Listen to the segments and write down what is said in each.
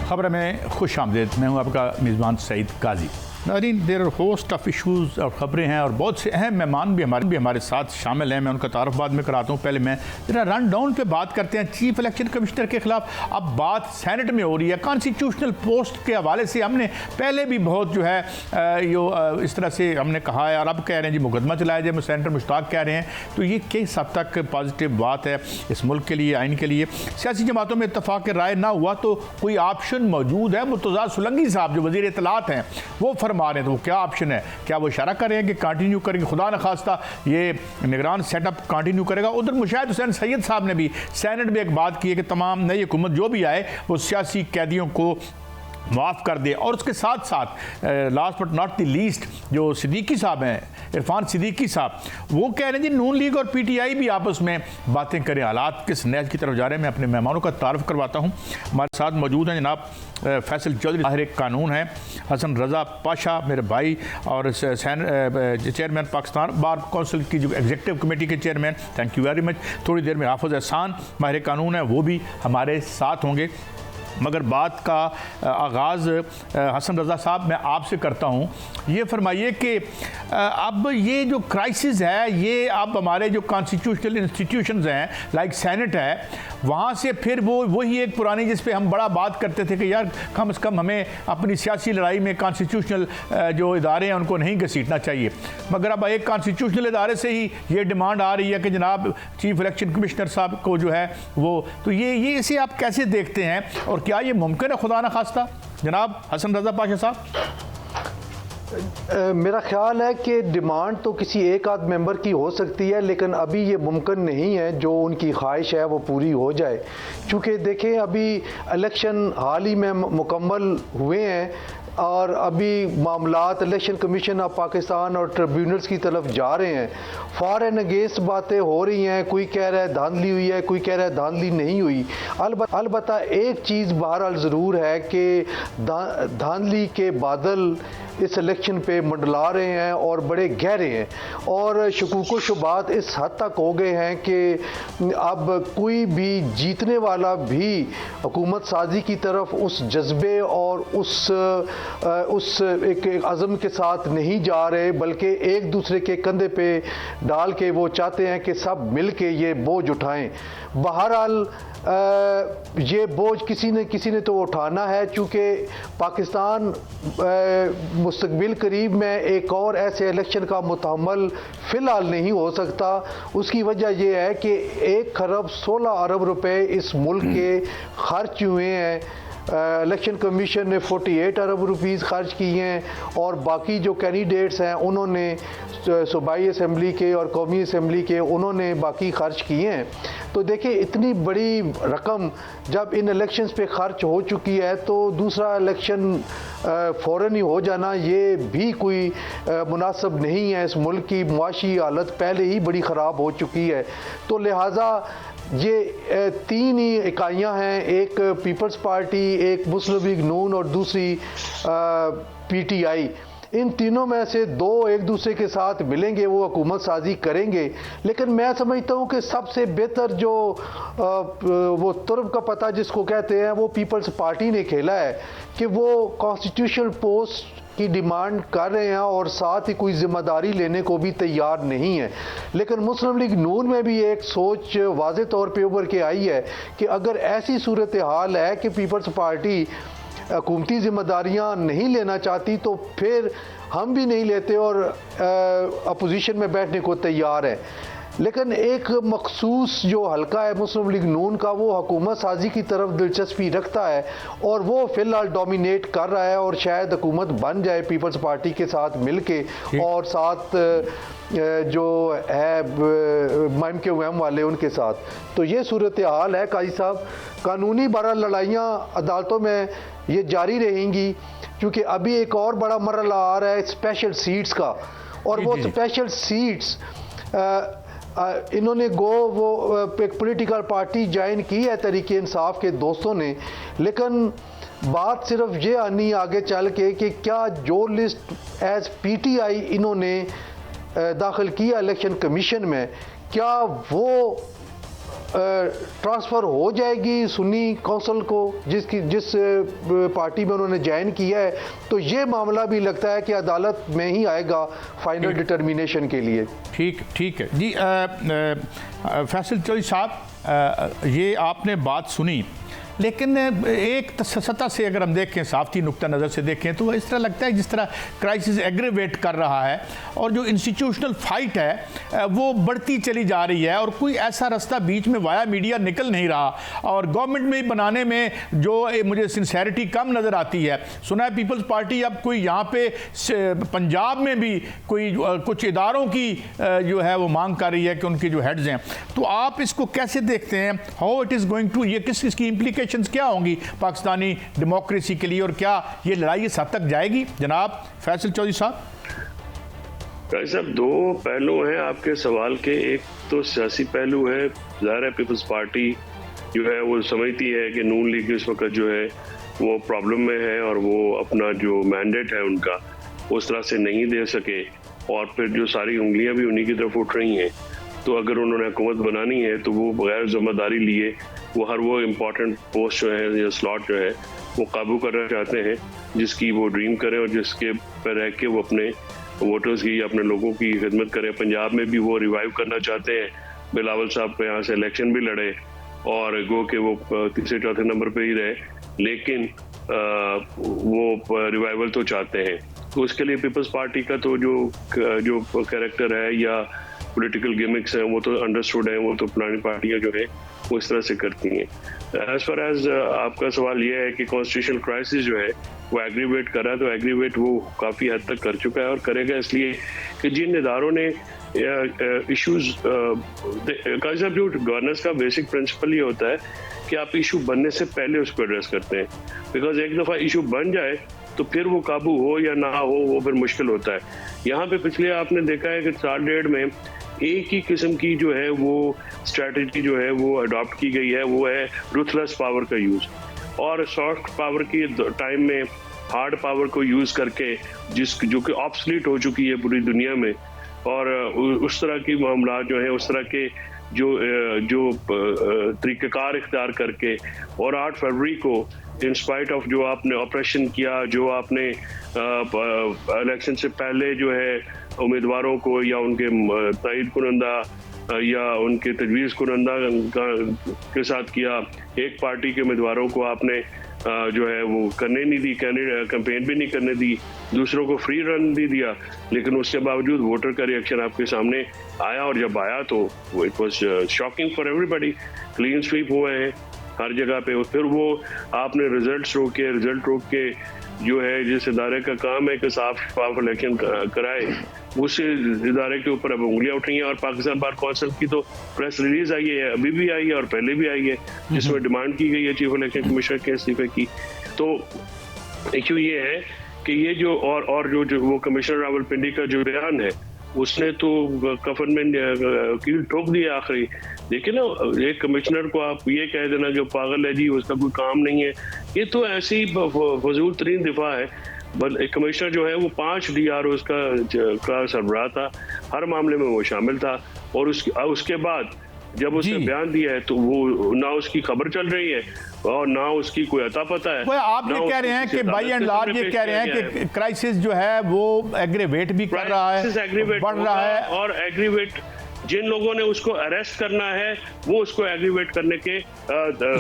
खबर में खुश आमदेद। मैं हूँ आपका मेज़बान सईद काजी। नाज़रीन, there are host of issues और ख़बरें हैं और बहुत से अहम मेहमान भी हमारे साथ शामिल हैं। मैं उनका तारुफ बाद में कराता हूँ। पहले मैं ज़रा रन डाउन पे बात करते हैं। चीफ इलेक्शन कमिश्नर के ख़िलाफ़ अब बात सेनेट में हो रही है। कॉन्स्टिट्यूशनल पोस्ट के हवाले से हमने पहले भी बहुत जो है इस तरह से हमने कहा है और अब कह रहे हैं जी मुकदमा चलाया जाए। सेनेटर मुश्ताक कह रहे हैं, तो ये किस हद तक पॉजिटिव बात है इस मुल्क के लिए, आइन के लिए। सियासी जमातों में इत्तफाक राय ना हुआ तो कोई ऑप्शन मौजूद है। मुर्तज़ा सुलंगी साहब जो वज़ीर इत्तलात हैं वो फरमा रहे हैं, तो वो क्या ऑप्शन है? क्या वो इशारा कर रहे हैं कि कंटिन्यू करेंगे, खुदा न खास्ता ये निगरान सेटअप कंटिन्यू करेगा? उधर मुशाहिद हुसैन सैयद साहब ने भी सेनेट में एक बात की है कि तमाम नई हुकूमत जो भी आए वो सियासी कैदियों को माफ़ कर दे। और उसके साथ साथ last but not the least जो सिद्दीकी साहब हैं, इरफान सिद्दीकी साहब, वो कह रहे हैं जी नून लीग और पीटीआई भी आपस में बातें करें। हालात किस नहज की तरफ जा रहे हैं, मैं अपने मेहमानों का तारुफ करवाता हूँ। हमारे साथ मौजूद हैं जनाब फैसल चौधरी, माहिर कानून है, हसन रज़ा पाशा मेरे भाई, और चेयरमैन पाकिस्तान बार काउंसिल की जो एग्जीक्यूटिव कमेटी के chairman, thank you very much. थोड़ी देर में हाफिज़ एहसान माहिर कानून है, वो भी हमारे साथ होंगे। मगर बात का आगाज़ हसन रज़ा साहब मैं आपसे करता हूँ। ये फरमाइए कि अब ये जो क्राइसिस है ये अब हमारे जो कॉन्स्टिट्यूशनल इंस्टीट्यूशंस हैं लाइक सेनेट है, वहाँ से फिर वही एक पुरानी जिस पे हम बड़ा बात करते थे कि यार कम से कम हमें अपनी सियासी लड़ाई में कॉन्स्टिट्यूशनल जो इदारे हैं उनको नहीं घसीटना चाहिए। मगर अब एक कॉन्स्टिट्यूशनल इदारे से ही ये डिमांड आ रही है कि जनाब चीफ इलेक्शन कमिश्नर साहब को जो है वो, तो ये इसे आप कैसे देखते हैं और क्या ये मुमकिन है खुदा न खास्ता? जनाब हसन रज़ा पाशा साहब। मेरा ख्याल है कि डिमांड तो किसी एक आध मेंबर की हो सकती है, लेकिन अभी ये मुमकिन नहीं है जो उनकी ख्वाहिश है वो पूरी हो जाए। क्योंकि देखें अभी इलेक्शन हाल ही में मुकम्मल हुए हैं और अभी मामलात इलेक्शन कमीशन ऑफ पाकिस्तान और ट्रिब्यूनल्स की तरफ जा रहे हैं। फॉर एंड अगेंस्ट बातें हो रही हैं, कोई कह रहा है धांधली हुई है, कोई कह रहा है धांधली नहीं हुई। अलबत्ता एक चीज़ बहरहाल ज़रूर है कि धांधली के बादल इस इलेक्शन पे मंडला रहे हैं और बड़े गहरे हैं, और शकूक शुबात इस हद तक हो गए हैं कि अब कोई भी जीतने वाला भी हुकूमत साजी की तरफ उस जज्बे और उस एक अज़म के साथ नहीं जा रहे, बल्कि एक दूसरे के कंधे पे डाल के वो चाहते हैं कि सब मिल के ये बोझ उठाएं। बहरहाल ये बोझ किसी ने तो उठाना है, चूँकि पाकिस्तान मुस्तकबिल करीब में एक और ऐसे इलेक्शन का मुतहम्मल फ़िलहाल नहीं हो सकता। उसकी वजह यह है कि 1 खरब 16 अरब रुपए इस मुल्क के खर्च हुए हैं। इलेक्शन कमीशन ने 48 अरब रुपीज़ खर्च किए हैं और बाकी जो कैंडिडेट्स हैं उन्होंने सूबाई असम्बली के और कौमी असम्बली के उन्होंने बाकी खर्च किए हैं। तो देखिए इतनी बड़ी रकम जब इन इलेक्शंस पे खर्च हो चुकी है तो दूसरा इलेक्शन फ़ौरन ही हो जाना ये भी कोई मुनासिब नहीं है। इस मुल्क की मुआशी हालत पहले ही बड़ी ख़राब हो चुकी है। तो लिहाजा ये 3 ही इकाइयाँ हैं, एक पीपल्स पार्टी, एक मुस्लिम लीग नून और दूसरी पीटीआई। इन तीनों में से 2 एक दूसरे के साथ मिलेंगे, वो हुकूमत साजी करेंगे। लेकिन मैं समझता हूँ कि सबसे बेहतर जो वो तुर्ब का पता जिसको कहते हैं वो पीपल्स पार्टी ने खेला है कि वो कॉन्स्टिट्यूशनल पोस्ट की डिमांड कर रहे हैं और साथ ही कोई जिम्मेदारी लेने को भी तैयार नहीं है। लेकिन मुस्लिम लीग नून में भी एक सोच वाज़े तौर पे उभर के आई है कि अगर ऐसी सूरत हाल है कि पीपल्स पार्टी हुकूमती जिम्मेदारियां नहीं लेना चाहती तो फिर हम भी नहीं लेते और अपोजिशन में बैठने को तैयार है। लेकिन एक मखसूस जो हल्का है मुस्लिम लीग नून का, वो हुकूमत साजी की तरफ दिलचस्पी रखता है और वो फ़िलहाल डोमिनेट कर रहा है और शायद हुकूमत बन जाए पीपल्स पार्टी के साथ मिल के, और साथ जो है माइम के वम वाले उनके साथ। तो ये सूरत हाल है काजी साहब। कानूनी बड़ा लड़ाइयाँ अदालतों में ये जारी रहेंगी, क्योंकि अभी एक और बड़ा मरला आ रहा है स्पेशल सीट्स का, और वो स्पेशल सीट्स इन्होंने एक पॉलिटिकल पार्टी ज्वाइन की है तहरीक इंसाफ के दोस्तों ने। लेकिन बात सिर्फ ये आनी आगे चल के कि क्या जो लिस्ट एज पीटीआई इन्होंने दाखिल किया इलेक्शन कमीशन में, क्या वो ट्रांसफ़र हो जाएगी सुन्नी कौंसिल को जिस पार्टी में उन्होंने ज्वाइन किया है, तो ये मामला भी लगता है कि अदालत में ही आएगा फाइनल डिटर्मिनेशन के लिए। ठीक है जी। फैसल चौधरी साहब, ये आपने बात सुनी, लेकिन एक सतह से अगर हम देखें, साफ़ी नुक्ता नज़र से देखें, तो इस तरह लगता है जिस तरह क्राइसिस एग्रेवेट कर रहा है और जो इंस्टीट्यूशनल फाइट है वो बढ़ती चली जा रही है और कोई ऐसा रास्ता बीच में वाया मीडिया निकल नहीं रहा और गवर्नमेंट में बनाने में जो मुझे सिंसेरिटी कम नज़र आती है। सुना है पीपल्स पार्टी अब कोई यहाँ पे पंजाब में भी कोई कुछ इदारों की जो है वो मांग कर रही है कि उनकी जो हेड्स हैं, तो आप इसको कैसे देखते हैं? How it is going to, ये इसकी इम्प्लीकेशन क्या होंगी पाकिस्तानी डेमोक्रेसी के लिए और क्या ये लड़ाई इस हद तक जाएगी? जनाब फैसल चौधरी साहब। साहब, दो पहलू हैं आपके सवाल के। एक तो सियासी पहलू है, ज़ाहिर है पीपल्स पार्टी जो है वो समझती है कि नून लीग इस वक्त जो है वो प्रॉब्लम में है और वो अपना जो मैंडेट है उनका उस तरह से नहीं दे सके और फिर जो सारी उंगलियां भी उन्हीं की तरफ उठ रही हैं। तो अगर उन्होंने हुकूमत बनानी है तो वो बगैर जिम्मेदारी लिए वो इम्पॉर्टेंट पोस्ट जो है या स्लॉट जो है वो काबू करना चाहते हैं, जिसकी वो ड्रीम करें और जिसके पर रह के वो अपने वोटर्स की, अपने लोगों की खिदमत करें। पंजाब में भी वो रिवाइव करना चाहते हैं, बिलावल साहब को यहाँ से इलेक्शन भी लड़े और गो के वो तीसरे चौथे नंबर पे ही रहे, लेकिन वो रिवाइवल तो चाहते हैं। तो उसके लिए पीपल्स पार्टी का तो जो कैरेक्टर है या पॉलिटिकल गिमिक्स हैं वो तो अंडरस्टूड है, वो तो पुरानी पार्टियां जो है वो इस तरह से करती हैं। एज फार एज आपका सवाल ये है कि कॉन्स्टिट्यूशनल क्राइसिस जो है वो एग्रीवेट कर रहा है, तो एग्रीवेट वो काफ़ी हद तक कर चुका है और करेगा, इसलिए कि जिन इदारों ने इश्यूज साहब, जो गवर्नेंस का बेसिक प्रिंसिपल ये होता है कि आप इशू बनने से पहले उसको एड्रेस करते हैं, बिकॉज एक दफ़ा इशू बन जाए तो फिर वो काबू हो या ना हो वो फिर मुश्किल होता है। यहाँ पे पिछले आपने देखा है कि साल डेढ़ में एक ही किस्म की जो है वो स्ट्रेटजी जो है वो अडॉप्ट की गई है, वो है रूथलेस पावर का यूज़, और सॉफ्ट पावर की टाइम में हार्ड पावर को यूज़ करके जो कि ऑब्सलीट हो चुकी है पूरी दुनिया में, और उस तरह की मामला जो है उस तरह के जो तरीक़ेकार इख्तियार करके और 8 फरवरी को इन स्पाइट ऑफ जो आपने ऑपरेशन किया, जो आपने इलेक्शन से पहले जो है उम्मीदवारों को या उनके तायद कुनंदा या उनके तजवीज़ कुनंदा के साथ किया, एक पार्टी के उम्मीदवारों को आपने जो है वो करने नहीं दी, कैंपेन भी नहीं करने दी, दूसरों को फ्री रन दे दिया, लेकिन उसके बावजूद वोटर का रिएक्शन आपके सामने आया और जब आया तो it was shocking for everybody. Clean sweep हुए हैं हर जगह पे, फिर वो आपने रिजल्ट रोक के जो है जिस इदारे का काम है कि साफ शफाफ इलेक्शन कराए, उस इदारे के ऊपर अब उंगलियां उठ रही हैं। और पाकिस्तान बार कौंसिल की तो प्रेस रिलीज आई है, अभी भी आई है और पहले भी आई है, जिसमें डिमांड की गई है चीफ इलेक्शन कमिश्नर के इस्तीफे की। तो इशू ये है कि ये जो और जो वो कमिश्नर रावलपिंडी का जो बयान है उसने तो कफन में कील ठोक दिया आखिरी। देखिए ना, एक कमिश्नर को आप ये कह देना कि पागल है जी, उसका कोई काम नहीं है, ये तो ऐसी फजूल तरीन दिफा है। एक कमिश्नर जो है वो 5 DRO का सरबराह था, हर मामले में वो शामिल था, और उसके बाद जब उसने बयान दिया है तो वो ना उसकी खबर चल रही है और ना उसकी कोई अता पता है। आप ये कह रहे हैं कि बाई एंड लार्ज ये कह रहे हैं कि क्राइसिस जो है वो एग्रीवेट भी कर रहा है, बढ़ रहा है, और एग्रीवेट जिन लोगों ने उसको अरेस्ट करना है वो उसको एग्रीवेट करने के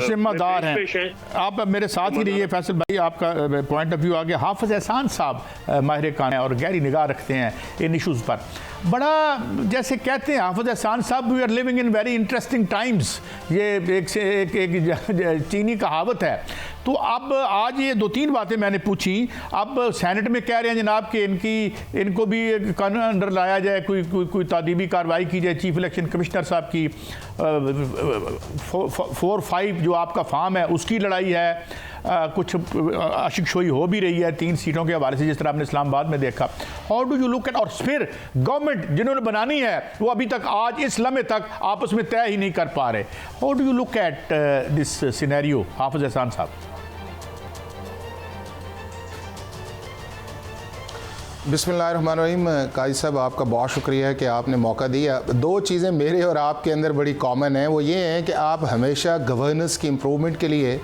जिम्मेदार हैं। आप मेरे साथ ही रहिए फैसल भाई, आपका पॉइंट ऑफ व्यू आ गया। हाफिज एहसान साहब माहिर कान और गहरी निगाह रखते हैं इन इशूज़ पर। बड़ा जैसे कहते हैं Hafiz Ehsan sahab, we are living in very interesting times, ये एक चीनी कहावत है। तो अब आज ये 2-3 बातें मैंने पूछी, अब सेनेट में कह रहे हैं जनाब कि इनको भी कानून अंडर लाया जाए, कोई तादीबी कार्रवाई की जाए चीफ इलेक्शन कमिश्नर साहब की। 4-5 जो आपका फार्म है उसकी लड़ाई है, कुछ आशिकशोई हो भी रही है 3 सीटों के हवाले से, जिस तरह आपने इस्लामाबाद में देखा। How do you look eight, और फिर गवर्नमेंट जिन्होंने बनानी है वो अभी तक आज इस लम्हे तक आपस में तय ही नहीं कर पा रहे। How do you look at this scenario Hafiz Ehsan sahab? बिस्मिल्लाहिर्रहमानिर्रहीम। काजी साहब, आपका बहुत शुक्रिया है कि आपने मौका दिया। दो चीज़ें मेरे और आपके अंदर बड़ी कॉमन हैं, वो ये हैं कि आप हमेशा गवर्नेंस की इम्प्रूवमेंट के लिए,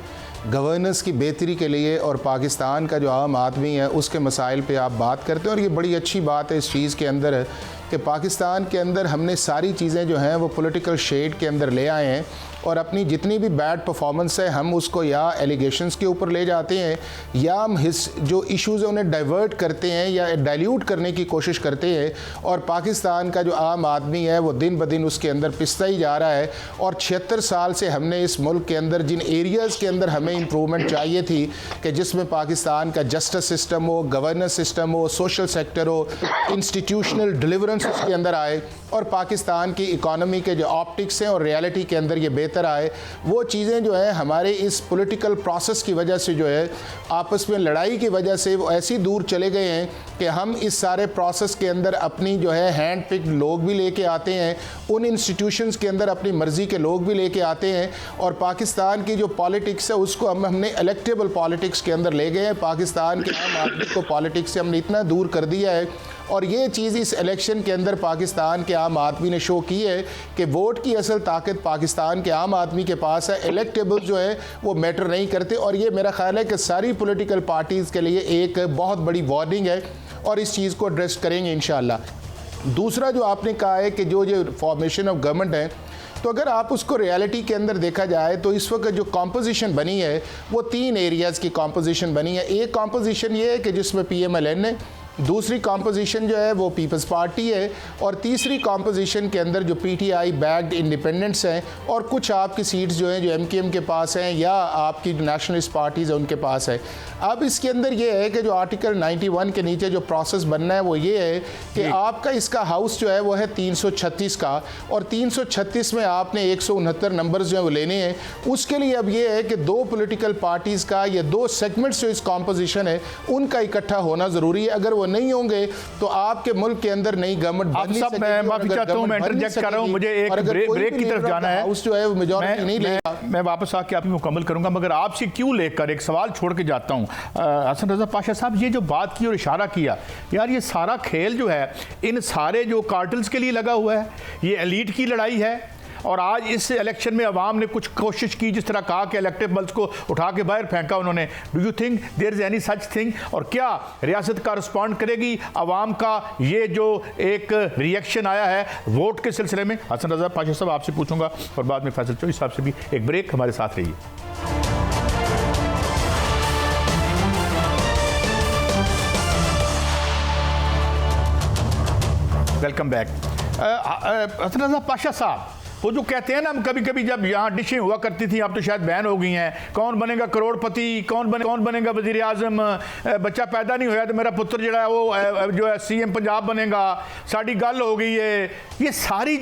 गवर्नेंस की बेहतरी के लिए और पाकिस्तान का जो आम आदमी है उसके मसाइल पे आप बात करते हैं। और ये बड़ी अच्छी बात है इस चीज़ के अंदर कि पाकिस्तान के अंदर हमने सारी चीज़ें जो हैं वो पॉलिटिकल शेड के अंदर ले आए हैं और अपनी जितनी भी बैड परफॉर्मेंस है हम उसको या एलिगेशंस के ऊपर ले जाते हैं या हम जो इश्यूज़ हैं उन्हें डाइवर्ट करते हैं या डाइल्यूट करने की कोशिश करते हैं। और पाकिस्तान का जो आम आदमी है वो दिन ब दिन उसके अंदर पिसता ही जा रहा है। और 76 साल से हमने इस मुल्क के अंदर जिन एरियाज़ के अंदर हमें इम्प्रूवमेंट चाहिए थी कि जिसमें पाकिस्तान का जस्टिस सिस्टम हो, गवर्नेंस सिस्टम हो, सोशल सेक्टर हो, इंस्टीट्यूशनल डिलीवरेंस उसके अंदर आए और पाकिस्तान की इकॉनमी के जो ऑप्टिक्स हैं और रियलिटी के अंदर ये बेहतर आए, वो चीज़ें जो है हमारे इस पॉलिटिकल प्रोसेस की वजह से जो है आपस में लड़ाई की वजह से वो ऐसी दूर चले गए हैं कि हम इस सारे प्रोसेस के अंदर अपनी जो है हैंड पिक्ड लोग भी लेके आते हैं, उन इंस्टीट्यूशंस के अंदर अपनी मर्ज़ी के लोग भी लेके आते हैं और पाकिस्तान की जो पॉलिटिक्स है उसको हमने इलेक्टेबल पॉलिटिक्स के अंदर ले गए हैं। पाकिस्तान के आम आदमी को पॉलिटिक्स से हमने इतना दूर कर दिया है और ये चीज़ इस इलेक्शन के अंदर पाकिस्तान के आम आदमी ने शो की है कि वोट की असल ताकत पाकिस्तान के आम आदमी के पास है, इलेक्टेबल जो है वो मैटर नहीं करते। और ये मेरा ख्याल है कि सारी पॉलिटिकल पार्टीज़ के लिए एक बहुत बड़ी वार्निंग है और इस चीज़ को एड्रेस करेंगे इंशाअल्लाह। दूसरा जो आपने कहा है कि जो फॉर्मेशन ऑफ गवर्नमेंट है, तो अगर आप उसको रियलिटी के अंदर देखा जाए तो इस वक्त जो कॉम्पोजिशन बनी है वो 3 एरियाज़ की कॉम्पोजिशन बनी है। एक कॉम्पोजिशन ये है कि जिसमें PMLN है, दूसरी कॉम्पोजिशन जो है वो पीपल्स पार्टी है और तीसरी कॉम्पोजिशन के अंदर जो PTI बैक्ड इंडिपेंडेंट्स हैं और कुछ आपकी सीट्स जो हैं जो MKM के पास हैं या आपकी नेशनलिस्ट पार्टीज़ हैं उनके पास है। अब इसके अंदर ये है कि जो आर्टिकल 91 के नीचे जो प्रोसेस बनना है वो ये है कि आपका इसका हाउस जो है वो है 336 का और 336 में आपने 169 नंबर्स जो है वो लेने हैं। उसके लिए अब ये है कि 2 पॉलिटिकल पार्टीज़ का या 2 सेगमेंट्स जो इस कॉम्पोजिशन है उनका इकट्ठा होना ज़रूरी है। अगर नहीं होंगे तो आपके मुल्क के अंदर नई गवर्नमेंट बन नहीं सकेगी। मैं माफी चाहता हूं, मैं इंटरजेक्ट कर रहा हूं, मुझे एक ब्रेक की तरफ जाना है। उस जो है मेजॉरिटी नहीं लेगा। मैं वापस आके आप मुकम्मल करूंगा, मगर आपसे क्यों लेकर एक सवाल छोड़ के जाता हूं। हसन रजा पाशा साहब, ये जो बात की और इशारा किया, यार ये सारा खेल जो है इन सारे जो कार्टल्स के लिए लगा हुआ है, ये एलीट की लड़ाई है। और आज इस इलेक्शन में अवाम ने कुछ कोशिश की, जिस तरह कहा कि इलेक्टेबल्स को उठा के बाहर फेंका उन्होंने। Do you think there is any such thing? और क्या रियासत का रिस्पॉन्ड करेगी अवाम का ये जो एक रिएक्शन आया है वोट के सिलसिले में? हसन रजा पाशा साहब आपसे पूछूंगा और बाद में फैसल चौधरी साहब से भी। एक ब्रेक, हमारे साथ रहिए। Welcome back. हसन रजा पाशा साहब, वो जो कहते हैं ना, हम कभी कभी जब यहाँ डिशें हुआ करती थी, अब तो शायद बैन हो गई हैं, कौन बनेगा करोड़पति, कौन बनेगा वज़ीर आज़म, बच्चा पैदा नहीं होया तो मेरा पुत्र जो है वो जो है CM पंजाब बनेगा, साड़ी गल हो गई है। ये सारी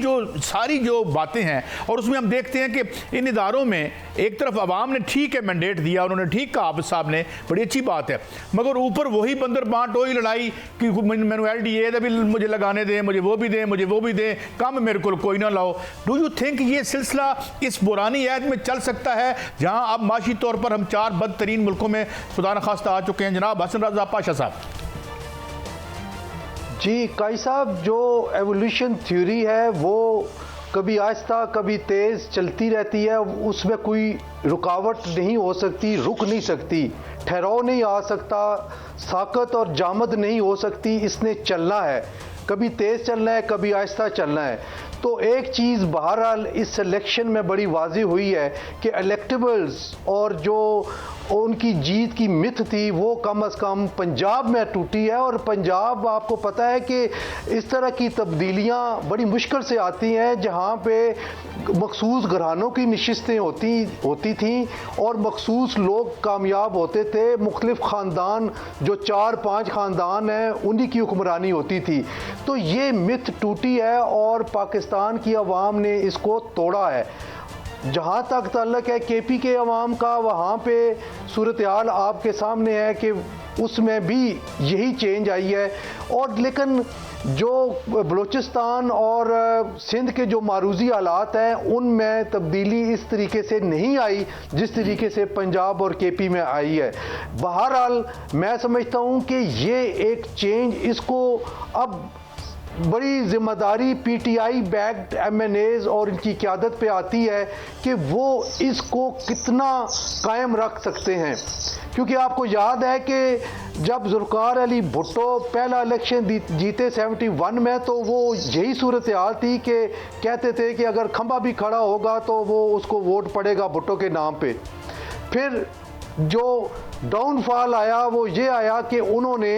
जो बातें हैं और उसमें हम देखते हैं कि इन इदारों में एक तरफ अवाम ने ठीक है मैंडेट दिया, उन्होंने ठीक कहा, हाफिज साहब ने, बड़ी अच्छी बात है, मगर ऊपर वही बंदर बांट वही लड़ाई कि मैनू LDA भी मुझे लगाने दें, मुझे वो भी दें, कम मेरे को कोई ना लाओ। डू यू थिंक ये सिलसिला इस पुरानी ऐद में चल सकता है जहां अब माशी तौर पर हम 4 बदतरीन मुल्कों में खुदा न खास्ता आ चुके हैं? जनाब हसन रजा पाशा साहब। जी काई साहब, जो एवोल्यूशन थ्योरी है वो कभी आहिस्ता कभी तेज़ चलती रहती है, उसमें कोई रुकावट नहीं हो सकती, रुक नहीं सकती, ठहराव नहीं आ सकता, साकत और जामद नहीं हो सकती, इसने चलना है, कभी तेज़ चलना है, कभी आहिस्ता चलना है। तो एक चीज़ बहरहाल इस इलेक्शन में बड़ी वाज़ेह हुई है कि इलेक्टेबल्स और जो उनकी जीत की मिथ थी वो कम से कम पंजाब में टूटी है। और पंजाब, आपको पता है कि इस तरह की तब्दीलियां बड़ी मुश्किल से आती हैं जहां पे मखसूस घरानों की नशिस्तें होती थीं और मखसूस लोग कामयाब होते थे। मुख्तलिफ ख़ानदान, जो 4-5 ख़ानदान हैं, उन्हीं की हुक्मरानी होती थी। तो ये मिथ टूटी है और पाकिस्तान की अवाम ने इसको तोड़ा है। जहाँ तक ताल्लुक है KP के अवाम का, वहाँ पे सूरत हाल आपके सामने है कि उसमें भी यही चेंज आई है। और लेकिन जो बलूचिस्तान और सिंध के जो मारूजी हालात हैं उनमें तब्दीली इस तरीके से नहीं आई जिस तरीके से पंजाब और केपी में आई है। बहरहाल मैं समझता हूँ कि ये एक चेंज, इसको अब बड़ी जिम्मेदारी पीटीआई बैक्ड एमएनएज और इनकी क़यादत पे आती है कि वो इसको कितना कायम रख सकते हैं, क्योंकि आपको याद है कि जब जुल्फ़िकार अली भुट्टो पहला इलेक्शन जीते 71 में, तो वो यही सूरत हाल थी कि कहते थे कि अगर खंबा भी खड़ा होगा तो वो उसको वोट पड़ेगा भुट्टो के नाम पे। फिर जो डाउनफॉल आया वो ये आया कि उन्होंने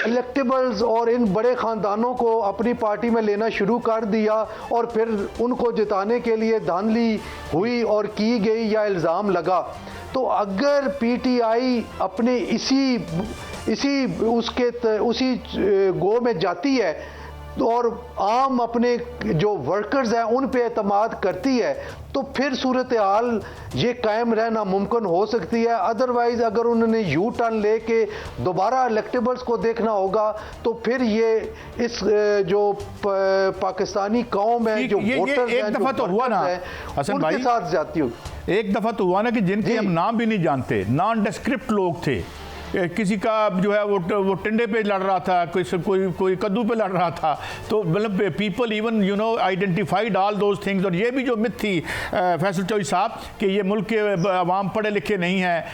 इलेक्टेबल्स और इन बड़े ख़ानदानों को अपनी पार्टी में लेना शुरू कर दिया और फिर उनको जिताने के लिए धांधली हुई और की गई या इल्ज़ाम लगा। तो अगर पीटीआई अपने उसी गो में जाती है और आम अपने जो वर्कर्स हैं उन पे एतमाद करती है, तो फिर सूरत हाल ये कायम रहना मुमकिन हो सकती है। अदरवाइज़ अगर उन्होंने यू टर्न लेके दोबारा इलेक्टेबल्स को देखना होगा तो फिर ये इस जो पाकिस्तानी कौम है, जो वोटर्स हैं, एक दफ़ा तो हुआ ना हसन भाई, उनके साथ जाती होगी। एक दफ़ा तो हुआ ना कि जिनके हम नाम भी नहीं जानते, नॉन डिस्क्रिप्ट लोग थे, किसी का जो है वो टिंडे पे लड़ रहा था, कोई कद्दू पे लड़ रहा था, तो मतलब people even identified all those things. और ये भी जो मिथ थी फैसल चौधरी साहब कि ये मुल्क के अवाम पढ़े लिखे नहीं हैं,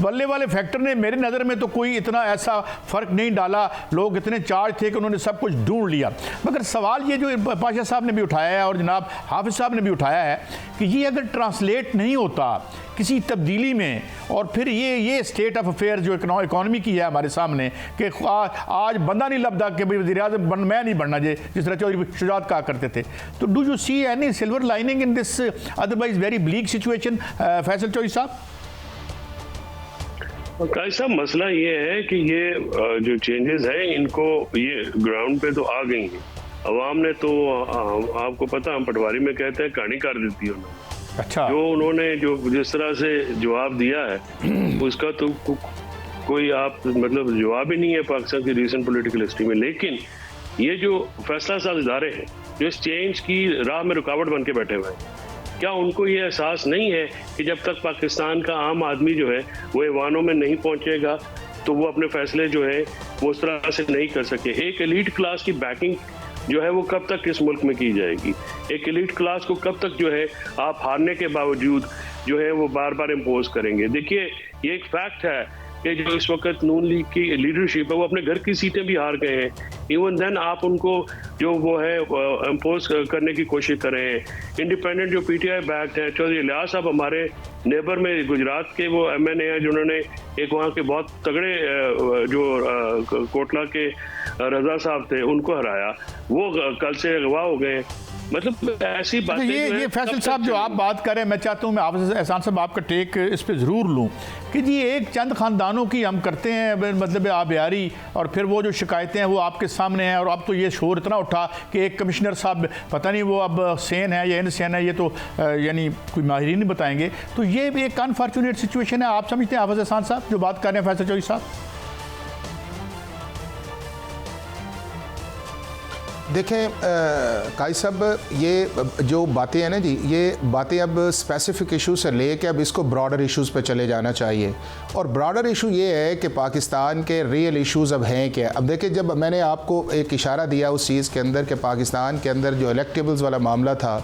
बल्ले वाले फैक्टर ने मेरी नज़र में तो कोई इतना ऐसा फ़र्क नहीं डाला, लोग इतने चार्ज थे कि उन्होंने सब कुछ ढूंढ लिया। मगर सवाल ये जो पाशा साहब ने भी उठाया है और जनाब हाफिज़ साहब ने भी उठाया है कि ये अगर ट्रांसलेट नहीं होता किसी तब्दीली में, और फिर ये स्टेट ऑफ अफेयर जो इकॉनमी की है हमारे सामने कि आज बंदा नहीं लभदा कि भाई वज़ीर-ए-आज़म मैं नहीं बनना, जिस तरह चौधरी शुजात कहा करते थे। तो do you see any silver lining in this otherwise very bleak situation Faisal Chaudhry sahab? साहब मसला ये है कि ये जो चेंजेस हैं इनको ये ग्राउंड पे तो आ गई हैं, अवाम ने तो आपको पता, हम पटवारी में कहते हैं कहानी कर दी थी उन्होंने। अच्छा, जो उन्होंने जो जिस तरह से जवाब दिया है उसका तो कोई आप मतलब जवाब ही नहीं है पाकिस्तान की रीसेंट पॉलिटिकल हिस्ट्री में। लेकिन ये जो फैसला साज इदारे हैं जो इस चेंज की राह में रुकावट बन के बैठे हुए हैं, क्या उनको ये एहसास नहीं है कि जब तक पाकिस्तान का आम आदमी जो है वो ऐवानों में नहीं पहुंचेगा तो वो अपने फैसले जो है वो उस तरह से नहीं कर सके। एक एलीट क्लास की बैकिंग जो है वो कब तक इस मुल्क में की जाएगी? एक एलीट क्लास को कब तक जो है आप हारने के बावजूद जो है वो बार बार इम्पोज करेंगे? देखिए ये एक फैक्ट है कि जो इस वक्त नून लीग की लीडरशिप है वो अपने घर की सीटें भी हार गए हैं, इवन देन आप उनको जो वो है इम्पोज करने की कोशिश कर रहे हैं। इंडिपेंडेंट जो पीटीआई बैक्ड है, चौधरी इलियास साहब हमारे नेबर में गुजरात के वो एमएनए हैं जिन्होंने एक वहाँ के बहुत तगड़े जो कोटला के रजा साहब थे उनको हराया, वो कल से अगवा हो गए। मतलब ऐसी बातें ये फैसल साहब जो आप बात करें, मैं चाहता हूँ मैं आप एहसान साहब आपका टेक इस पे ज़रूर लूँ कि जी एक चंद ख़ानदानों की हम करते हैं मतलब आबियारी, और फिर वो जो शिकायतें हैं वो आपके सामने हैं, और अब तो ये शोर इतना उठा कि एक कमिश्नर साहब पता नहीं वो अब सेन है या इनसेन है, ये तो यानी कोई माहिरीन नहीं बताएंगे। तो ये एक अनफॉर्चुनेट सिचुएशन है, आप समझते हैं हाफिज़ एहसान साहब जो बात कर रहे हैं फैसल चौधरी साहब? देखें काई साहब, ये जो बातें हैं ना जी, ये बातें अब स्पेसिफिक इशू से ले के अब इसको ब्रॉडर इश्यूज़ पे चले जाना चाहिए। और ब्रॉडर इशू ये है कि पाकिस्तान के रियल इश्यूज़ अब हैं क्या। अब देखिए, जब मैंने आपको एक इशारा दिया उस चीज़ के अंदर कि पाकिस्तान के अंदर जो इलेक्टेबल्स वाला मामला था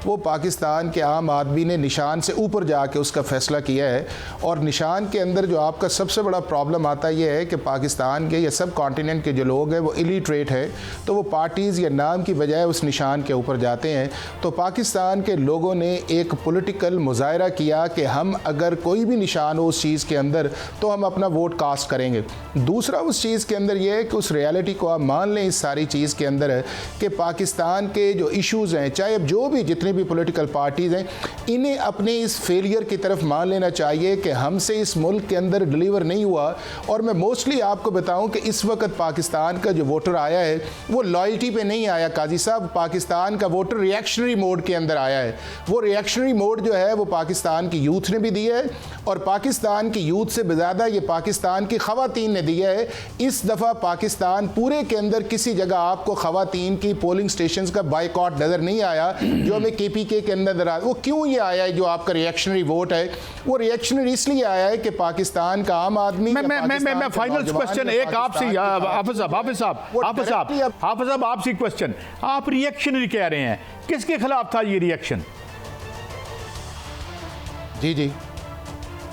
वो पाकिस्तान के आम आदमी ने निशान से ऊपर जाके उसका फ़ैसला किया है। और निशान के अंदर जो आपका सबसे बड़ा प्रॉब्लम आता है ये है कि पाकिस्तान के या सब कॉन्टिनेंट के जो लोग हैं वो इलिटरेट है, तो वो पार्टीज़ या नाम की बजाय उस निशान के ऊपर जाते हैं। तो पाकिस्तान के लोगों ने एक पॉलिटिकल मुजाहरा किया कि हम अगर कोई भी निशान हो उस चीज़ के अंदर तो हम अपना वोट कास्ट करेंगे। दूसरा उस चीज़ के अंदर यह है कि उस रियलिटी को आप मान लें इस सारी चीज़ के अंदर है कि पाकिस्तान के जो इश्यूज़ हैं, चाहे अब जो भी जितनी भी पॉलिटिकल पार्टीज़ हैं, इन्हें अपने इस फेलियर की तरफ मान लेना चाहिए कि हमसे इस मुल्क के अंदर डिलीवर नहीं हुआ। और मैं मोस्टली आपको बताऊं कि इस वक्त पाकिस्तान का जो वोटर आया है वो लॉयल्टी पे नहीं आया काजी साहब, पाकिस्तान का वोटर रिएक्शनरी मोड के अंदर आया है। वो रिएक्शनरी मोड जो है वो पाकिस्तान की यूथ ने भी दिया है, और पाकिस्तान की यूथ से ज़्यादा ये पाकिस्तान की ख़वातीन ने दिया है। इस दफ़ा पाकिस्तान पूरे के अंदर किसी जगह आपको ख़वातीन की पोलिंग स्टेशंस का बाइकआउट नज़र नहीं आया जो हमें KPK के अंदर नजर आया। वो क्यों ये आया है जो आपका रिएक्शनरी वोट है? वो रिएक्शनरी इसलिए आया है कि पाकिस्तान का आम आदमी, मैं फाइनल क्वेश्चन एक आपसे, हाफिज साहब आपसे क्वेश्चन, आप रिएक्शनरी कह रहे हैं, किसके खिलाफ था ये रिएक्शन? जी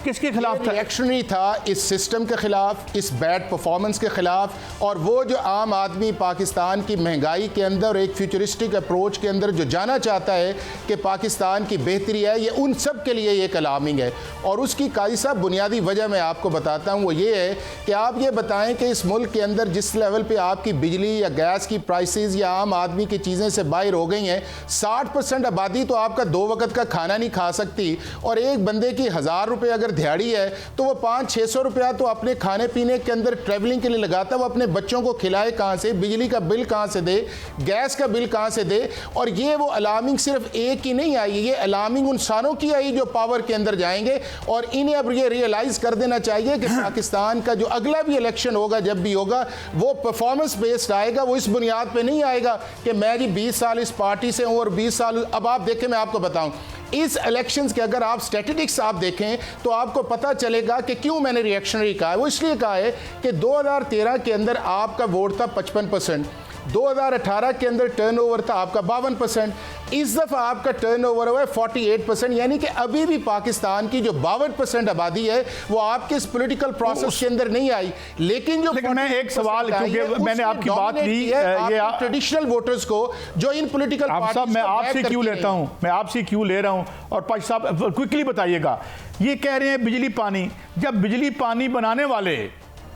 किसके खिलाफ था? रिएक्शनरी था इस सिस्टम के खिलाफ, इस बैड परफॉर्मेंस के खिलाफ, और वो जो आम आदमी पाकिस्तान की महंगाई के अंदर एक फ्यूचरिस्टिक अप्रोच के अंदर जो जाना चाहता है कि पाकिस्तान की बेहतरी है, ये उन सब के लिए एक अलार्मिंग है। और उसकी काजी साहब बुनियादी वजह मैं आपको बताता हूँ, वो ये है कि आप ये बताएं कि इस मुल्क के अंदर जिस लेवल पर आपकी बिजली या गैस की प्राइसेस या आम आदमी की चीज़ें से बाहर हो गई हैं, 60% आबादी तो आपका 2 वक्त का खाना नहीं खा सकती, और एक बंदे की 1000 रुपये अगर दिहाड़ी है तो वो 500-600 रुपया तो अपने खाने पीने के अंदर ट्रैवलिंग के लिए लगाता है। वो अपने बच्चों को खिलाए कहाँ से, बिजली का बिल कहाँ से दे, गैस का बिल कहाँ से दे? और ये वो अलार्मिंग सिर्फ एक ही नहीं आई, ये अलार्मिंग उन सारों की आई जो पावर के अंदर जाएंगे, और इन्हें अब ये रियलाइज कर देना चाहिए कि पाकिस्तान का जो अगला भी इलेक्शन होगा, जब भी होगा, वो परफॉर्मेंस बेस्ड आएगा। वो इस बुनियाद पर नहीं आएगा कि मैं जी 20 साल इस पार्टी से हूँ और 20 साल। अब आप देखें, मैं आपको बताऊं, इस इलेक्शंस के अगर आप स्टैटिस्टिक्स आप देखें तो आपको पता चलेगा कि क्यों मैंने रिएक्शनरी कहा है। वो इसलिए कहा है कि 2013 के अंदर आपका वोट था 55%, 2018 के अंदर टर्नओवर था आपका 52%, इस दफ़ा आपका टर्नओवर हुआ है 48%, यानी कि अभी भी पाकिस्तान की जो 52% आबादी है वो आपके इस पॉलिटिकल प्रोसेस के अंदर नहीं आई। लेकिन मैं एक सवाल, क्योंकि मैंने आपकी बात ली, ये ट्रेडिशनल वोटर्स को जो इन पॉलिटिकल पार्टीज, मैं आपसे क्यों लेता हूं, मैं आपसे क्यों ले रहा हूं, और पाश साहब क्विकली बताइएगा। ये कह रहे हैं बिजली पानी, जब बिजली पानी बनाने वाले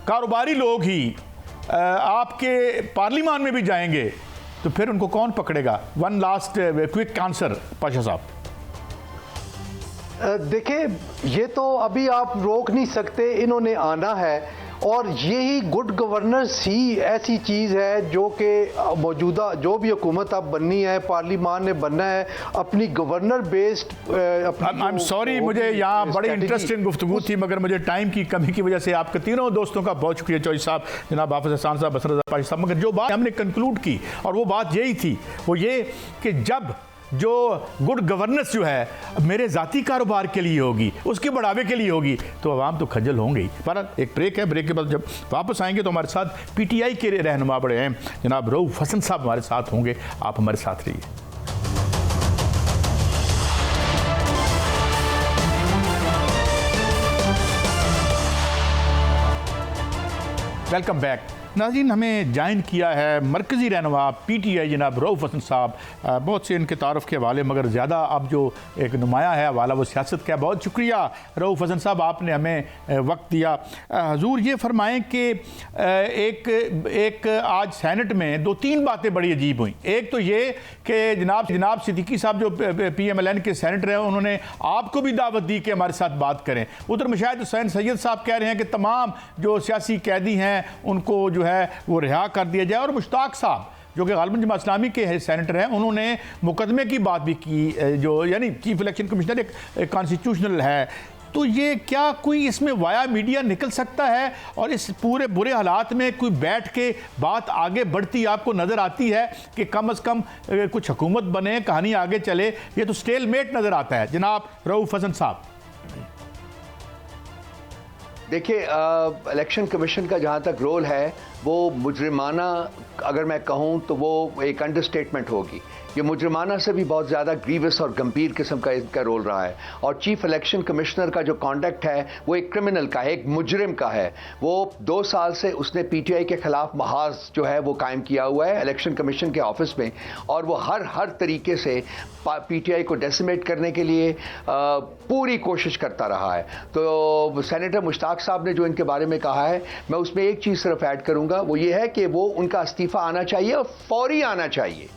कारोबारी लोग ही आपके पार्लियामान में भी जाएंगे तो फिर उनको कौन पकड़ेगा? One last quick answer Pasha साहब। देखिए, ये तो अभी आप रोक नहीं सकते, इन्होंने आना है, और यही गुड गवर्नेंस ही ऐसी चीज़ है जो कि मौजूदा जो भी हुकूमत अब बननी है, पार्लियामान ने बनना है अपनी governor based. I am sorry, मुझे यहाँ बड़ी इंटरेस्टिंग गुफ्तगू थी, मगर मुझे टाइम की कमी की वजह से आपके तीनों दोस्तों का बहुत शुक्रिया, चौधरी साहब, जनाब हाफिज हसन साहब, बसर रज़ा पाशी साहब। मगर जो बात हमने कंक्लूड की, और वो बात यही थी, वो ये कि जब जो गुड गवर्नेंस जो है मेरे ज़ाती कारोबार के लिए होगी, उसके बढ़ावे के लिए होगी, तो अवाम तो खज्जल होंगे ही। पर एक ब्रेक है, ब्रेक के बाद जब वापस आएंगे तो हमारे साथ PTI के रहनुमा बड़े हैं जनाब रऊफ हसन साहब हमारे साथ होंगे। आप हमारे साथ रहिए। वेलकम बैक नाज़रीन। हमें ज्वाइन किया है मरकज़ी रहनुमा PTI जनाब रऊफ हसन साहब। बहुत से इनके तारुफ़ के हवाले, मगर ज़्यादा अब जो एक नुमाया है हवाला वो सियासत का। बहुत शुक्रिया रऊफ हसन साहब, आपने हमें वक्त दिया। हजूर ये फरमाएँ कि एक आज सेनेट में 2-3 बातें बड़ी अजीब हुई। एक तो ये कि जनाब सिद्दीकी साहब जो PMLN के सेनेटर हैं, उन्होंने आपको भी दावत दी कि हमारे साथ बात करें। उधर मुशाहिद हुसैन सैयद साहब कह रहे हैं कि तमाम जो सियासी कैदी हैं उनको जो है वो रिहा कर दिया जाए, और मुश्ताक साहब जो कि गालिबन जमात इस्लामी के सेनेटर हैं, उन्होंने मुकदमे की बात भी की, जो यानी चीफ इलेक्शन कमिश्नर एक कॉन्स्टिट्यूशनल है। तो ये क्या कोई इसमें वाया मीडिया निकल सकता है, और इस पूरे बुरे हालात में कोई बैठ के बात आगे बढ़ती आपको नज़र आती है कि कम से कम कुछ हुकूमत बने, कहानी आगे चले? ये तो स्टेलमेट नज़र आता है। जनाब रऊफ हसन साहब। देखिए, इलेक्शन कमीशन का जहाँ तक रोल है वो मुजरिमाना, अगर मैं कहूँ तो वो एक अंडरस्टेटमेंट होगी। ये मुजरिमाना से भी बहुत ज़्यादा ग्रीवस और गंभीर किस्म का इनका रोल रहा है, और चीफ इलेक्शन कमिश्नर का जो कॉन्डक्ट है वो एक क्रिमिनल का है, एक मुजरिम का है। वो 2 साल से उसने PTI के ख़िलाफ़ महाज जो है वो कायम किया हुआ है इलेक्शन कमीशन के ऑफिस में, और वो हर तरीके से PTI को डेसिमेट करने के लिए पूरी कोशिश करता रहा है। तो सेनेटर मुश्ताक साहब ने जो इनके बारे में कहा है, मैं उसमें एक चीज़ सिर्फ ऐड करूँगा, वो ये है कि वो उनका इस्तीफ़ा आना चाहिए और फौरी आना चाहिए।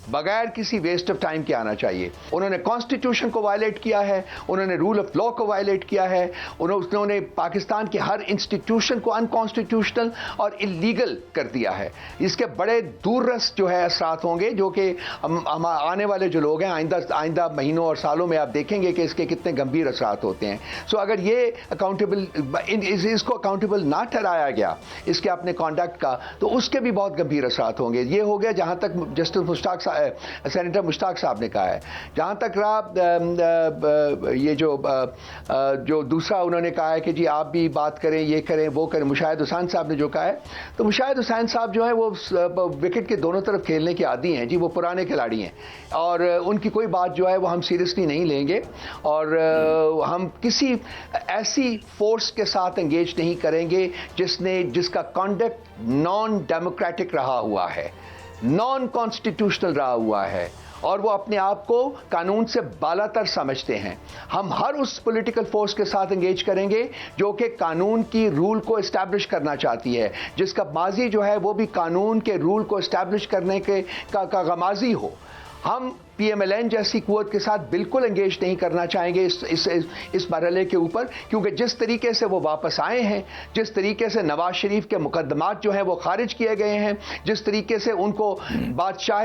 बगैर किसी वेस्ट ऑफ टाइम के आना चाहिए। उन्होंने कॉन्स्टिट्यूशन को वायलेट किया है, उन्होंने रूल ऑफ लॉ को वायलेट किया है, उन्होंने पाकिस्तान के हर इंस्टीट्यूशन को अनकॉन्स्टिट्यूशनल और इलीगल कर दिया है। इसके बड़े दूररस जो है असरात होंगे, जो कि हम आने वाले जो लोग हैं आइंदा महीनों और सालों में आप देखेंगे कि इसके कितने गंभीर असरात होते हैं। सो अगर ये अकाउंटेबल इसको अकाउंटेबल ना ठहराया गया इसके अपने कॉन्डक्ट का, तो उसके भी बहुत गंभीर असरात होंगे। ये हो गया जहां तक जस्टिस सेनेटर मुश्ताक साहब ने कहा है। जहां तक रहा ये जो दूसरा उन्होंने कहा है कि जी आप भी बात करें, ये करें, वो करें, मुशाहिद हुसैन साहब ने जो कहा है, तो मुशाहिद हुसैन साहब जो है वो विकेट के दोनों तरफ खेलने के आदी हैं जी, वो पुराने खिलाड़ी हैं और उनकी कोई बात जो है वो हम सीरियसली नहीं लेंगे और हम किसी ऐसी फोर्स के साथ एंगेज नहीं करेंगे जिसका कॉन्डक्ट नॉन डेमोक्रेटिक रहा हुआ है, नॉन कॉन्स्टिट्यूशनल रहा हुआ है और वो अपने आप को कानून से बालातर समझते हैं। हम हर उस पॉलिटिकल फोर्स के साथ एंगेज करेंगे जो कि कानून की रूल को इस्टेब्लिश करना चाहती है, जिसका माजी जो है वो भी कानून के रूल को इस्टेब्लिश करने का गमाजी हो। हम PMLN जैसी कुव्वत के साथ बिल्कुल एंगेज नहीं करना चाहेंगे इस मरहले के ऊपर, क्योंकि जिस तरीके से वो वापस आए हैं, जिस तरीके से नवाज शरीफ के मुकदमात जो हैं वो खारिज किए गए हैं, जिस तरीके से उनको बादशाह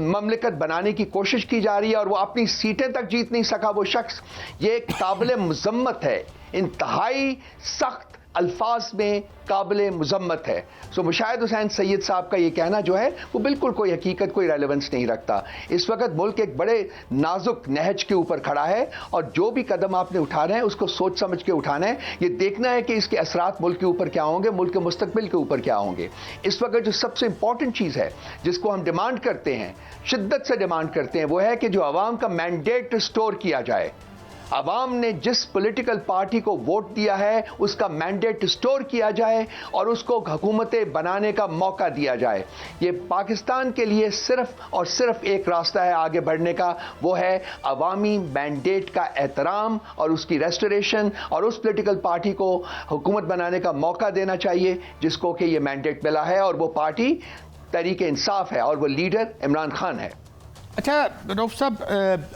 ममलिकत बनाने की कोशिश की जा रही है और वो अपनी सीटें तक जीत नहीं सका वो शख्स, ये काबिल मुज़म्मत है, इंतहाई सख्त अल्फाज में काबिल मुज़म्मत है। सो मुशाहिद हुसैन सैयद साहब का ये कहना जो है वो बिल्कुल कोई हकीकत, कोई रेलेवेंस नहीं रखता। इस वक्त मुल्क एक बड़े नाजुक नहज के ऊपर खड़ा है और जो भी कदम आपने उठा रहे हैं उसको सोच समझ के उठाना है। ये देखना है कि इसके असरात मुल्क के ऊपर क्या होंगे, मुल्क के मुस्तकबिल के ऊपर क्या होंगे। इस वक्त जो सबसे इंपॉर्टेंट चीज़ है जिसको हम डिमांड करते हैं, शिद्दत से डिमांड करते हैं, वो है कि जो अवाम का मैंडेट रिस्टोर किया जाए। अवाम ने जिस पॉलिटिकल पार्टी को वोट दिया है उसका मैंडेट स्टोर किया जाए और उसको हुकूमतें बनाने का मौका दिया जाए। ये पाकिस्तान के लिए सिर्फ और सिर्फ एक रास्ता है आगे बढ़ने का, वो है अवामी मैंडेट का एहतराम और उसकी रेस्टोरेशन और उस पॉलिटिकल पार्टी को हुकूमत बनाने का मौका देना चाहिए जिसको कि ये मैंडेट मिला है, और वो पार्टी तहरीक इंसाफ है और वो लीडर इमरान खान है। अच्छा रऊफ साहब,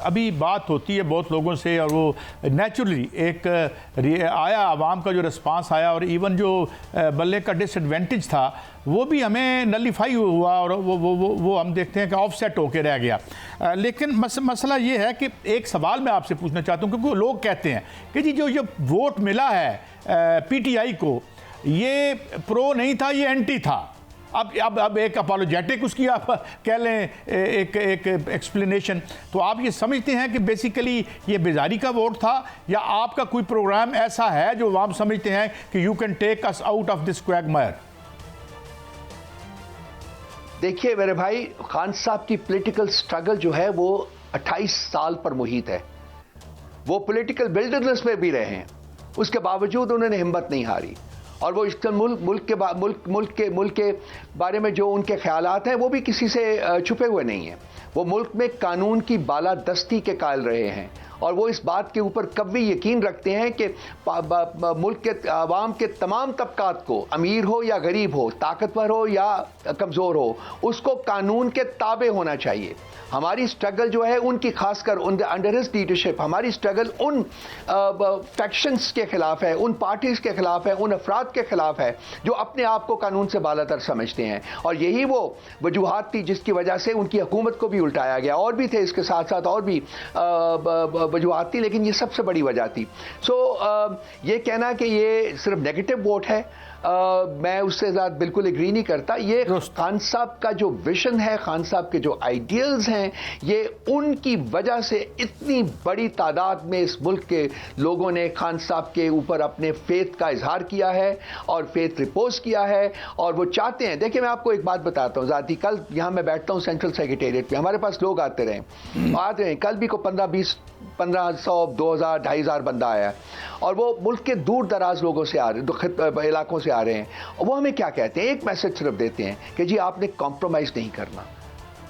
अभी बात होती है बहुत लोगों से और वो नेचुरली एक आया आवाम का जो रिस्पांस आया और इवन जो बल्ले का डिसएडवांटेज था वो भी हमें नलीफाई हुआ और वो हम देखते हैं कि ऑफसेट होके रह गया। लेकिन मसला ये है कि एक सवाल मैं आपसे पूछना चाहता हूँ, क्योंकि लोग कहते हैं कि जी जो ये वोट मिला है PTI को, ये प्रो नहीं था, ये एंटी था। अब एक अपोलोजेटिक उसकी आप कह लें, एक एक्सप्लेनेशन, तो आप ये समझते हैं कि बेसिकली ये बेजारी का वोट था या आपका कोई प्रोग्राम ऐसा है जो आप समझते हैं कि you can take us out of this quagmire? देखिए मेरे भाई, खान साहब की पॉलिटिकल स्ट्रगल जो है वो 28 साल पर मुहित है। वो पॉलिटिकल बिल्डरनेस में भी रहे हैं, उसके बावजूद उन्होंने हिम्मत नहीं हारी और वो इसके मुल्क के बारे में जो उनके ख्यालात हैं वो भी किसी से छुपे हुए नहीं हैं। वो मुल्क में कानून की बालादस्ती के कायल रहे हैं और वो इस बात के ऊपर कभी यकीन रखते हैं कि मुल्क के आवाम के तमाम तबकात को, अमीर हो या गरीब हो, ताकतवर हो या कमज़ोर हो, उसको कानून के ताबे होना चाहिए। हमारी स्ट्रगल जो है उनकी, खासकर अंडर हिज लीडरशिप, हमारी स्ट्रगल उन फैक्शंस के खिलाफ है, उन पार्टीज़ के खिलाफ है, उन अफराद के खिलाफ है जो अपने आप को कानून से बालातर समझते हैं। और यही वो वजूहात थी जिसकी वजह से उनकी हुकूमत को भी उल्टाया गया। और भी थे इसके साथ साथ और भी वजूहात थी, लेकिन ये सबसे बड़ी वजह थी। ये कहना कि ये सिर्फ नेगेटिव वोट है, मैं उससे ज़्यादा बिल्कुल एग्री नहीं करता। ये खान साहब का जो विजन है, खान साहब के जो आइडियल्स हैं, ये उनकी वजह से इतनी बड़ी तादाद में इस मुल्क के लोगों ने खान साहब के ऊपर अपने फेथ का इजहार किया है और फेथ रिपोज किया है और वो चाहते हैं। देखिए मैं आपको एक बात बताता हूँ, ज़ाती कल यहाँ मैं बैठता हूँ सेंट्रल सेक्रेटेरिएट पे, हमारे पास लोग आते रहे कल भी को 1500, 2000, 2500 बंदा आया है और वो मुल्क के दूर दराज लोगों से आ रहे, इलाकों से आ रहे हैं। और वो हमें क्या कहते हैं, एक मैसेज सिर्फ देते हैं कि जी आपने कॉम्प्रोमाइज़ नहीं करना,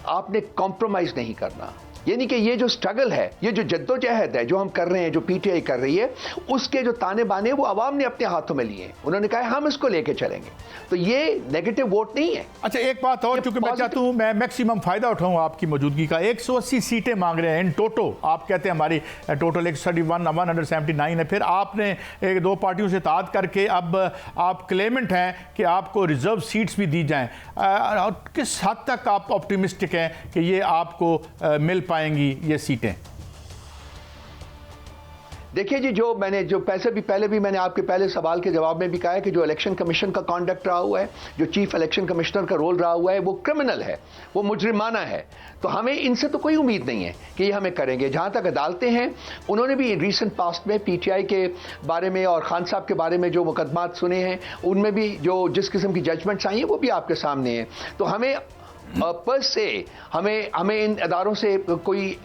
आपने कॉम्प्रोमाइज़ नहीं करना। यानी कि ये जो स्ट्रगल है, ये जो जद्दोजहद है जो हम कर रहे हैं, जो पीटीआई कर रही है, उसके जो ताने बाने वो आवाम ने अपने हाथों में लिए हैं। उन्होंने कहा हम इसको लेके चलेंगे, तो ये नेगेटिव वोट नहीं है। अच्छा, एक बात और, क्योंकि मैं चाहता हूँ मैं मैक्सिमम फायदा उठाऊँ आपकी मौजूदगी का। 180 सीटें मांग रहे हैं इन टोटो, आप कहते हैं हमारी टोटल 179 है, फिर आपने एक दो पार्टियों से इत्तेहाद करके अब आप क्लेमेंट हैं कि आपको रिजर्व सीट्स भी दी जाएं, और किस हद तक आप ऑप्टिमिस्टिक हैं कि ये आपको मिल पाएंगी ये सीटें? देखिए जी, जो पहले भी मैंने आपके पहले सवाल के जवाब में भी कहा है कि जो इलेक्शन कमीशन का कॉन्डक्ट रहा हुआ है, जो चीफ इलेक्शन कमिश्नर का रोल रहा हुआ है, वो क्रिमिनल है, वो मुजरिमाना है। तो हमें इनसे तो कोई उम्मीद नहीं है कि ये हमें करेंगे। जहां तक अदालतें हैं, उन्होंने भी रिसेंट पास्ट में पीटीआई के बारे में और खान साहब के बारे में जो मुकदमात सुने हैं, उनमें भी जो जिस किस्म की जजमेंट्स आई हैं वो भी आपके सामने है। तो हमें पर से हमें इन अदारों से कोई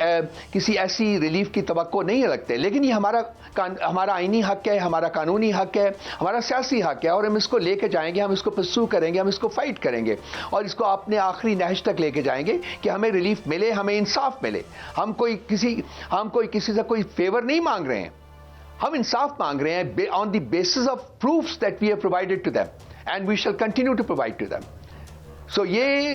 किसी ऐसी रिलीफ की तवक्को नहीं रखते, लेकिन ये हमारा आईनी हक है, हमारा कानूनी हक है, हमारा सियासी हक है, और हम इसको लेके जाएंगे, हम इसको परस्यू करेंगे, हम इसको फाइट करेंगे और इसको अपने आखिरी नहज तक लेके जाएंगे कि हमें रिलीफ मिले, हमें इंसाफ मिले। हम कोई किसी से कोई फेवर नहीं मांग रहे हैं, हम इंसाफ मांग रहे हैं on the basis of proofs that we have provided to them and we shall continue to provide to them. So ये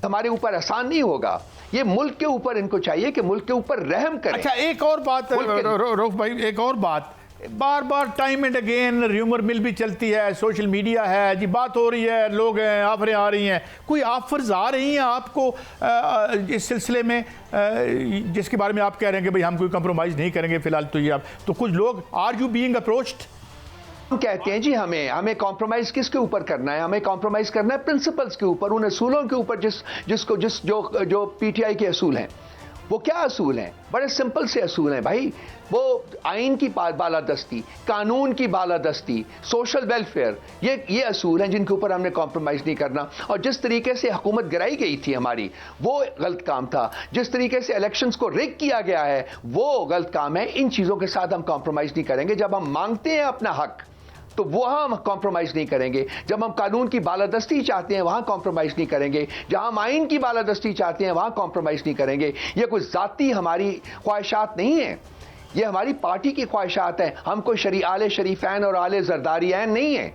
हमारे ऊपर आसान नहीं होगा, ये मुल्क के ऊपर इनको चाहिए कि मुल्क के ऊपर रहम करें। अच्छा, एक और बात रऊफ भाई, एक और बात, बार बार टाइम एंड अगेन र्यूमर मिल भी चलती है, सोशल मीडिया है जी, बात हो रही है, लोग हैं, ऑफरें आ रही हैं, कोई ऑफर्स आ रही हैं आपको इस सिलसिले में जिसके बारे में आप कह रहे हैं कि भाई हम कोई कंप्रोमाइज़ नहीं करेंगे फिलहाल, तो ये आप तो कुछ लोग आर यू बीइंग अप्रोच्ड? हम कहते हैं जी हमें कॉम्प्रोमाइज किसके ऊपर करना है? हमें कॉम्प्रोमाइज करना है प्रिंसिपल्स के ऊपर, उन असूलों के ऊपर जो पीटीआई के असूल हैं। वो क्या असूल हैं? बड़े सिंपल से असूल हैं भाई। वो आइन की बालादस्ती, कानून की बालादस्ती, सोशल वेलफेयर, ये असूल हैं जिनके ऊपर हमने कॉम्प्रोमाइज़ नहीं करना। और जिस तरीके से हुकूमत गिराई गई थी हमारी, वो गलत काम था। जिस तरीके से इलेक्शंस को रिग किया गया है, वो गलत काम है। इन चीज़ों के साथ हम कॉम्प्रोमाइज़ नहीं करेंगे। जब हम मांगते हैं अपना हक, तो वहां हम कॉम्प्रोमाइज नहीं करेंगे। जब हम कानून की बालादस्ती चाहते हैं, वहां कॉम्प्रोमाइज नहीं करेंगे। जहां हम आइन की बालादस्ती चाहते हैं, वहां कॉम्प्रोमाइज नहीं करेंगे। ये कोई जाती हमारी ख्वाहिशात नहीं है, ये हमारी पार्टी की ख्वाहिशात हैं। हम कोई आले शरीफैन और आले जरदारियान नहीं है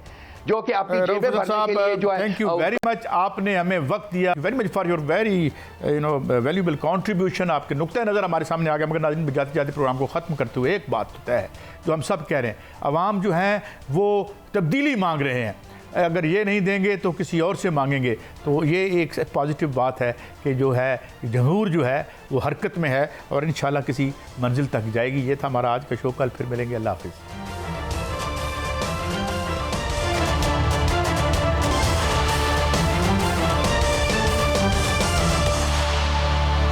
जो कि अपनी जेबें भरने के लिए जो है। थैंक यू वेरी मच, आपने हमें वक्त दिया, very much for your very valuable contribution. आपके नुक्ता नज़र हमारे सामने आ गया। मगर नाज़रीन, जाते जाते प्रोग्राम को ख़त्म करते हुए एक बात तो तय है जो हम सब कह रहे हैं, अवाम जो हैं वो तब्दीली मांग रहे हैं। अगर ये नहीं देंगे तो किसी और से मांगेंगे। तो ये एक पॉजिटिव बात है कि जो है जमहूर जो है वो हरकत में है और इंशाल्लाह किसी मंजिल तक जाएगी। ये था हमारा आज का शो, कल फिर मिलेंगे। अल्लाह हाफिज़।